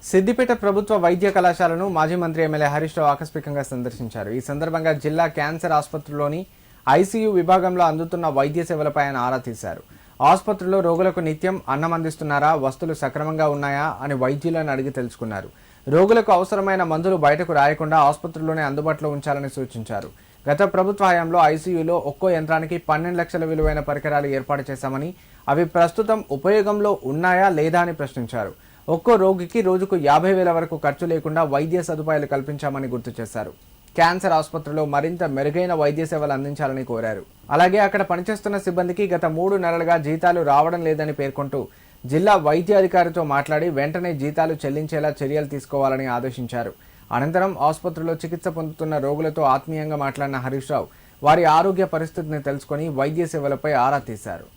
సిద్దిపేట ప్రభుత్వ వైద్య కళాశాలను మాజీ మంత్రి ఎమ్మెల్యే హరీష్ రావు ఆకస్మికంగా సందర్శించారు. ఈ సందర్భంగా జిల్లా క్యాన్సర్ ఆసుపత్రిలోని ఐసీయూ విభాగంలో అందుతున్న వైద్య సేవలపై ఆయన ఆరా తీశారు. ఆసుపత్రిలో రోగులకు నిత్యం అన్నం అందిస్తున్నారా, వస్తువులు సక్రమంగా ఉన్నాయా అని వైద్యులను అడిగి తెలుసుకున్నారు. రోగులకు అవసరమైన మందులు బయటకు రాయకుండా ఆసుపత్రిలోనే అందుబాటులో ఉంచాలని సూచించారు. గత ప్రభుత్వ హయాంలో ఐసీయూలో ఒక్కో యంత్రానికి 12 లక్షల విలువైన పరికరాలు ఏర్పాటు చేశామని, అవి ప్రస్తుతం ఉపయోగంలో ఉన్నాయా లేదా అని ప్రశ్నించారు. ఒక్కో రోగికి రోజుకు 50,000 వరకు ఖర్చు లేకుండా వైద్య సదుపాయాలు కల్పించామని గుర్తు చేశారు. క్యాన్సర్ ఆసుపత్రిలో మరింత మెరుగైన వైద్య సేవలు అందించాలని కోరారు. అలాగే అక్కడ పనిచేస్తున్న సిబ్బందికి గత 3 నెలలుగా జీతాలు రావడం లేదని పేర్కొంటూ జిల్లా వైద్య అధికారితో మాట్లాడి వెంటనే జీతాలు చెల్లించేలా చర్యలు తీసుకోవాలని ఆదేశించారు. అనంతరం ఆసుపత్రిలో చికిత్స పొందుతున్న రోగులతో ఆత్మీయంగా మాట్లాడిన హరీష్ రావు వారి ఆరోగ్య పరిస్థితిని తెలుసుకుని వైద్య సేవలపై ఆరా తీశారు.